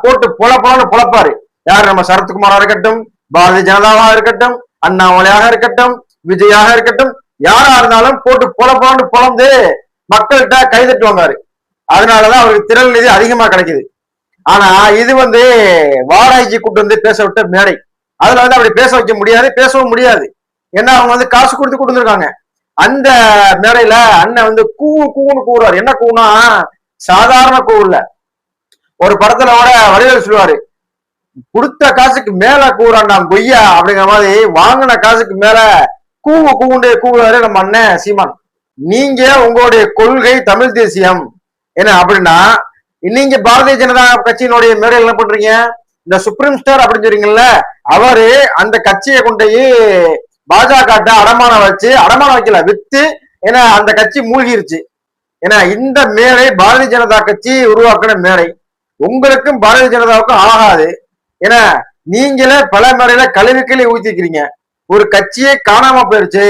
போட்டு பொழப்பாரு. யார் நம்ம சரத்குமாரா இருக்கட்டும், பாரதிய ஜனதாவா இருக்கட்டும், அண்ணாமலையாக இருக்கட்டும், விஜயாக இருக்கட்டும், யாரா இருந்தாலும் போட்டு பொழந்து மக்கள்கிட்ட கைதட்டு வாங்காரு. அதனாலதான் அவருக்கு திரள் நிதி அதிகமா கிடைக்குது. ஆனா இது வாராய்ச்சி கூட்டு பேச விட்ட மேடை. அதுல அப்படி பேச வைக்க முடியாது, பேசவும் முடியாது. ஏன்னா அவங்க காசு கொடுத்து கொடுத்துருக்காங்க. அந்த மேடையில அண்ணன் கூவுன்னு கூவுறாரு. என்ன கூவுனா சாதாரண கூவு இல்ல. ஒரு படத்துல வடிவேல் சொல்லுவாரு, கொடுத்த காசுக்கு மேல கூறாண்டா கொய்யா அப்படிங்கிற மாதிரி வாங்கின காசுக்கு மேல கூவுறாரு நம்ம அண்ணன் சீமான். நீங்க உங்களுடைய கொள்கை தமிழ் தேசியம் என்ன அப்படின்னா, நீங்க பாரதிய ஜனதா கட்சியினுடைய மேடையில் என்ன பண்றீங்க? இந்த சுப்ரீம் ஸ்டார் அப்படின்னு சொல்றீங்கல்ல, அவரு அந்த கட்சியை கொண்டு பாஜக அடமானம் வைக்கல, வித்து. ஏன்னா அந்த கட்சி மூழ்கிருச்சு. ஏன்னா இந்த மேடை பாரதிய ஜனதா கட்சி உருவாக்கின மேடை. உங்களுக்கும் பாரதிய ஜனதாவுக்கும் ஆகாது. ஏன்னா நீங்களே பல மேடையில கழிவுக்களை ஊத்திக்கிறீங்க. ஒரு கட்சியே காணாம போயிருச்சு,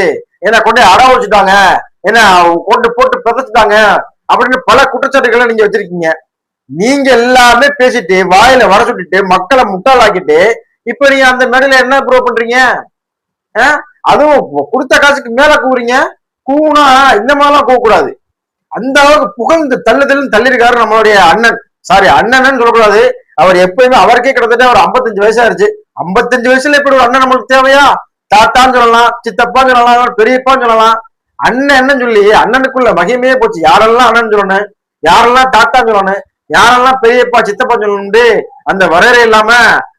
ஏன்னா கொண்டு அட வச்சுட்டாங்க, ஏன்னா கொண்டு போட்டு புதைச்சிட்டாங்க அப்படின்னு பல குற்றச்சாட்டுகளை நீங்க வச்சிருக்கீங்க. நீங்க எல்லாமே பேசிட்டு வாயில வர சுட்டுட்டு மக்களை முட்டாளாக்கிட்டு இப்ப நீங்க அந்த மேடையில என்ன ப்ரூவ் பண்றீங்க? அதுவும் கொடுத்த காசுக்கு மேல கூவுறீங்க. கூவுனா இந்த மாதிரிலாம் கூவக்கூடாது. அந்த அளவுக்கு புகழ்ந்து தள்ளிருக்காரு நம்மளுடைய அண்ணன். சாரி, அண்ணன் சொல்லக்கூடாது, அவர் எப்பயுமே அவருக்கே கிட்டத்தட்ட ஒரு 55 வயசா இருச்சு. 55 வயசுல இப்படி ஒரு அண்ணன் நம்மளுக்கு தேவையா? தாத்தான்னு சொல்லலாம், சித்தப்பான்னு சொல்லலாம், பெரியப்பான்னு சொல்லலாம். அண்ணன் என்னன்னு சொல்லி அண்ணனுக்குள்ள மகிமையே போச்சு. யாரெல்லாம் அண்ணன் சொல்லணும், யாரெல்லாம் தாத்தான்னு சொல்லணும், யாரெல்லாம் பெரியப்பா சித்தப்பா சொல்லணும்னு அந்த வரையறை இல்லாம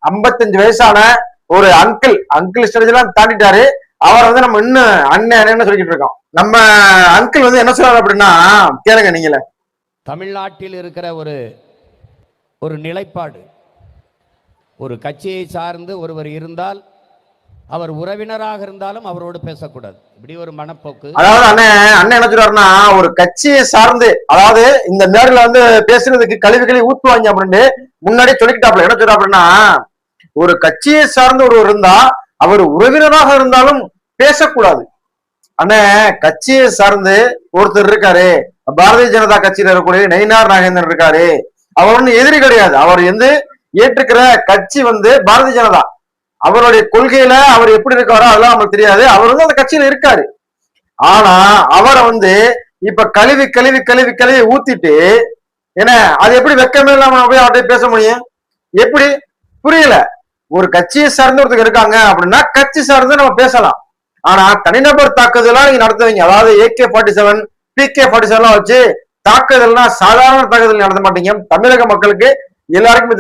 55 வயசான ஒரு அங்கிள் ஸ்டேஜ் எல்லாம் தாண்டிட்டாரு. அவர் நம்ம இன்னும் அண்ணன் சொல்லிட்டு இருக்கோம். நம்ம அங்கிள் என்ன சொல்றாரு அப்படின்னா, கேளுங்க நீங்களே. தமிழ்நாட்டில் இருக்கிற ஒரு நிலைப்பாடு, ஒரு கட்சியை சார்ந்து ஒருவர் இருந்தால் அவர் உறவினராக இருந்தாலும் அவரோடு பேசக்கூடாது, இப்படி ஒரு மனப்போக்கு. அதாவது அண்ணன் என்ன சொல்றாருன்னா, ஒரு கட்சியை சார்ந்து, அதாவது இந்த மேடையில பேசுறதுக்கு கழிவுகளை ஊத்துவாங்க அப்படின்னு முன்னாடி சொல்லிக்கிட்டாப்ல. என்ன சொல்றா அப்படின்னா, ஒரு கட்சியை சார்ந்து ஒருவர் இருந்தா அவர் உறவினராக இருந்தாலும் பேசக்கூடாது. அண்ணன் கட்சியை சார்ந்து ஒருத்தர் இருக்காரு, பாரதிய ஜனதா கட்சியில இருக்கக்கூடிய நயினார் நாகேந்திரன் இருக்காரு. அவர் ஒண்ணு எதிரி கிடையாது. அவர் ஏற்றுக்கிற கட்சி பாரதிய ஜனதா. அவருடைய கொள்கையில அவர் எப்படி இருக்காரோ அதெல்லாம் நமக்கு தெரியாது. அவர் அந்த கட்சியில இருக்காரு. ஆனா அவரை இப்ப கழுவி ஊத்திட்டு, ஏன்னா அது எப்படி வெக்கமே இல்லாம போய் அவர்கிட்ட பேச முடியும்? எப்படி? புரியல. ஒரு கட்சியை சார்ந்து ஒருத்தர் இருக்காங்க அப்படின்னா கட்சி சார்ந்து நம்ம பேசலாம். ஆனா தனிநபர் தாக்குதலாம் நீங்க நடத்துவீங்க. அதாவது AK-47 PK-47 வச்சு தாக்குதல்னா சாதாரண தாக்குதல் நடத்த மாட்டீங்க. தமிழக மக்களுக்கு எல்லாருக்கும்